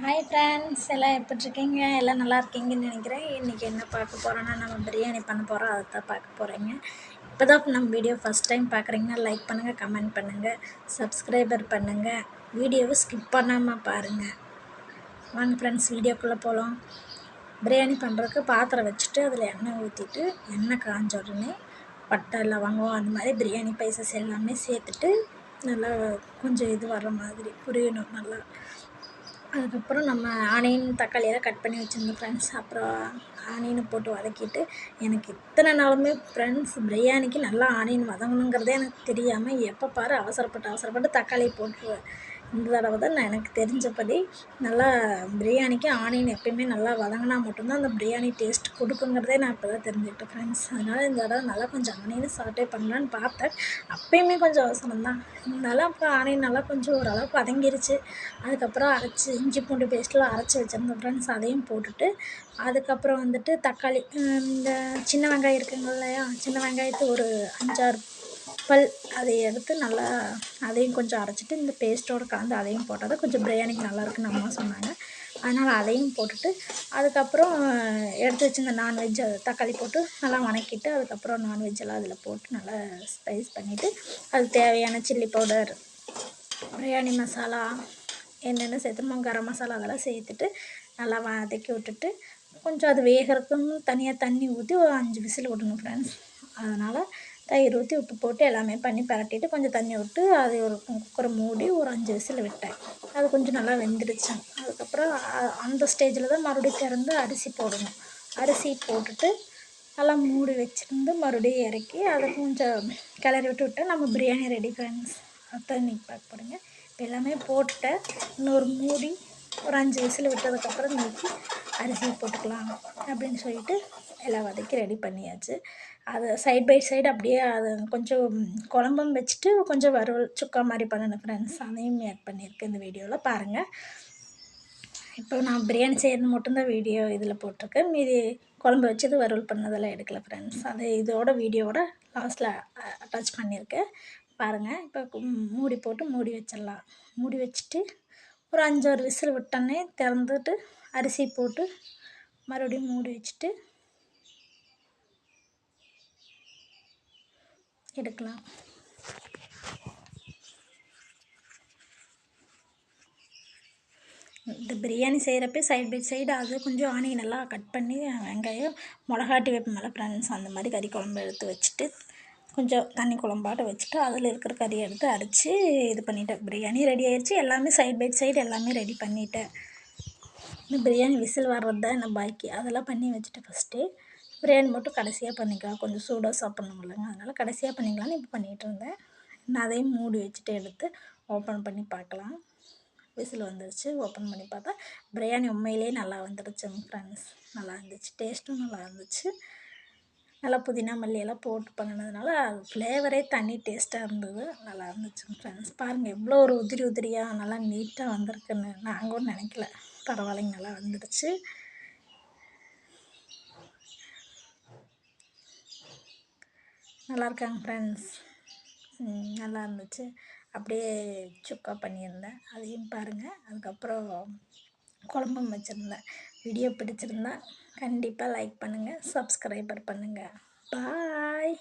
Hi friends, எல்லாம் எப்படிருக்கீங்க? எல்லாம் நல்லா இருக்கீங்கன்னு நினைக்கிறேன். இன்றைக்கி என்ன பார்க்க போகிறோன்னா, நம்ம பிரியாணி பண்ண போகிறோம். அதை தான் பார்க்க போகிறீங்க. இப்போ தான் நம்ம வீடியோ ஃபஸ்ட் டைம் பார்க்குறீங்கன்னா லைக் பண்ணுங்கள், கமெண்ட் பண்ணுங்கள், சப்ஸ்கிரைபர் பண்ணுங்கள், வீடியோவை ஸ்கிப் பண்ணாமல் பாருங்கள். வாங்க ஃப்ரெண்ட்ஸ், வீடியோக்குள்ளே போகலாம். பிரியாணி பண்ணுறதுக்கு பாத்திரம் வச்சுட்டு அதில் எண்ணெய் ஊற்றிட்டு எண்ணெய் காஞ்ச உடனே பட்டை லவங்கம் அந்த மாதிரி பிரியாணி ஸ்பைசஸ் எல்லாமே சேர்த்துட்டு நல்லா கொஞ்சம் இது வர்ற மாதிரி புரியணும் நல்லா. அதுக்கப்புறம் நம்ம ஆனியன் தக்காளியெல்லாம் கட் பண்ணி வச்சுருந்தோம் ஃப்ரெண்ட்ஸ். அப்புறம் ஆனியனை போட்டு வதக்கிட்டு, எனக்கு இத்தனை நாளுமே ஃப்ரெண்ட்ஸ் பிரியாணிக்கு நல்லா ஆனியன் வதங்கணுங்கிறதே எனக்கு தெரியாமல் எப்போ பாரு அவசரப்பட்டு தக்காளி போட்டுருவேன். இந்த தடவை தான் நான் எனக்கு தெரிஞ்சபடி நல்லா பிரியாணிக்கு ஆனியன் எப்பயுமே நல்லா வதங்கினா மட்டும்தான் அந்த பிரியாணி டேஸ்ட் கொடுக்குங்கிறதே நான் இப்போ தான் தெரிஞ்சுக்கிட்டேன் ஃப்ரெண்ட்ஸ். அதனால் இந்த தடவை நல்லா கொஞ்சம் ஆனியனும் சாட்டே பண்ணலான்னு பார்த்தேன். அப்பயுமே கொஞ்சம் அவசரம் தான் இருந்தாலும் அப்புறம் ஆனியன் நல்லா கொஞ்சம் ஓரளவுக்கு வதங்கிருச்சு. அதுக்கப்புறம் இஞ்சி பூண்டு பேஸ்ட்லாம் அரைச்சி வச்சுருந்தோம் ஃப்ரெண்ட்ஸ், அதையும் போட்டுட்டு அதுக்கப்புறம் வந்துட்டு தக்காளி இந்த சின்ன வெங்காயம் இருக்குங்க இல்லையா, சின்ன வெங்காயத்தை ஒரு 5-6 பல் அதை எடுத்து நல்லா அதையும் கொஞ்சம் அரைச்சிட்டு இந்த பேஸ்ட்டோடு கலந்து அதையும் போட்டால் தான் கொஞ்சம் பிரியாணிக்கு நல்லாயிருக்குன்னு அம்மா சொன்னாங்க. அதனால் அதையும் போட்டுட்டு அதுக்கப்புறம் எடுத்து வச்சுருந்த நான்வெஜ் தக்காளி போட்டு நல்லா வதக்கிட்டு அதுக்கப்புறம் நான்வெஜ்ஜெல்லாம் அதில் போட்டு நல்லா ஸ்பைஸ் பண்ணிவிட்டு அதுக்கு தேவையான சில்லி பவுடர், பிரியாணி மசாலா என்னென்ன சேர்த்துமோ கரம் மசாலா அதெல்லாம் சேர்த்துட்டு நல்லா வதக்கி விட்டுட்டு கொஞ்சம் அது வேகிறதுக்குன்னு தனியாக தண்ணி ஊற்றி ஒரு 5 விசில் விடணும் ஃப்ரெண்ட்ஸ். அதனால் தயிர் ஊற்றி உப்பு போட்டு எல்லாமே பண்ணி பரட்டிட்டு கொஞ்சம் தண்ணி விட்டு அதை ஒரு குக்கரை மூடி ஒரு 5 விசில் விட்டேன். அது கொஞ்சம் நல்லா வெந்துடுச்சு. அதுக்கப்புறம் அந்த ஸ்டேஜில் தான் மறுபடியும் திறந்து அரிசி போடணும். அரிசி போட்டுட்டு நல்லா மூடி வச்சுருந்து மறுபடியும் இறக்கி அதை கொஞ்சம் கிளறி விட்டால் நம்ம பிரியாணி ரெடி ஃப்ரெண்ட்ஸ். அதான் இன்றைக்கி பார்க்க போகிறீங்க. இப்போ எல்லாமே போட்டுட்டேன். இன்னொரு மூடி ஒரு 5 விசில் விட்டதுக்கப்புறம் நீக்கி அரிசி போட்டுக்கலாம் அப்படின்னு சொல்லிட்டு எல்லாம் வதக்கி ரெடி பண்ணியாச்சு. அதை சைட் பை சைடு அப்படியே அதை கொஞ்சம் குழம்பும் வச்சுட்டு கொஞ்சம் வறுவல் சுக்கா மாதிரி பண்ணணும் ஃப்ரெண்ட்ஸ். அதையும் ஆட் பண்ணியிருக்கேன் இந்த வீடியோவில் பாருங்கள். இப்போ நான் பிரியாணி செய்கிறது மட்டும்தான் வீடியோ இதில் போட்டிருக்கேன். மீதி குழம்பு வச்சது வறுவல் பண்ணதெல்லாம் எடுக்கல ஃப்ரெண்ட்ஸ். அது இதோட வீடியோவோட லாஸ்ட்டில் அட்டாச் பண்ணியிருக்கேன் பாருங்கள். இப்போ மூடி போட்டு மூடி வச்சிடலாம். மூடி வச்சுட்டு ஒரு 5-6 விசில் விட்டோன்னே திறந்துட்டு அரிசி போட்டு மறுபடியும் மூடி வச்சுட்டு எடுக்கலாம். இந்த பிரியாணி செய்கிறப்ப சைட் பை சைடு அது கொஞ்சம் ஆனியன் நல்லா கட் பண்ணி வெங்காயம் மிளகாட்டி வைப்போம்ல ஃப்ரெண்ட்ஸ், அந்த மாதிரி கறி குழம்பு எடுத்து வச்சுட்டு கொஞ்சம் தண்ணி குழம்பாட்ட வச்சுட்டு அதில் இருக்கிற கறியை எடுத்து அரைச்சி இது பண்ணிவிட்டேன். பிரியாணி ரெடி ஆகிடுச்சு. எல்லாமே சைட் பை சைடு எல்லாமே ரெடி பண்ணிவிட்டேன். இந்த பிரியாணி விசில் வர்றது தான் என்ன பாக்கி, அதெல்லாம் பண்ணி வச்சுட்டு ஃபஸ்ட்டு பிரியாணி மட்டும் கடைசியாக பண்ணிக்கலாம். கொஞ்சம் சூடாக சாப்பிட்ணும் இல்லைங்க, அதனால் கடைசியாக பண்ணிக்கலான்னு இப்போ பண்ணிகிட்டு இருந்தேன். நான் அதையும் மூடி வச்சுட்டு எடுத்து ஓப்பன் பண்ணி பார்க்கலாம். விசில் வந்துடுச்சு. ஓப்பன் பண்ணி பார்த்தா பிரியாணி உண்மையிலே நல்லா வந்துடுச்சு ஃப்ரெண்ட்ஸ். நல்லா இருந்துச்சு, டேஸ்ட்டும் நல்லா இருந்துச்சு. நல்லா புதினா மல்லியெல்லாம் போட்டு பண்ணினதுனால ஃப்ளேவரே தனி டேஸ்ட்டாக இருந்தது. நல்லா இருந்துச்சு ஃப்ரெண்ட்ஸ். பாருங்கள் எவ்வளோ ஒரு உதிரியாக நல்லா நீட்டாக வந்திருக்குன்னு நான் கூட நினைக்கல. பரவாயில்லைங்க, நல்லா வந்துடுச்சு. நல்லா இருக்காங்க ஃப்ரெண்ட்ஸ். நல்லா இருந்துச்சு. அப்படியே சுக்கா பண்ணியிருந்தேன், அதையும் பாருங்கள். அதுக்கப்புறம் குழம்பும் வச்சுருந்தேன். வீடியோ பிடிச்சிருந்தா கண்டிப்பாக லைக் பண்ணுங்கள், சப்ஸ்கிரைபர் பண்ணுங்கள். பாய்.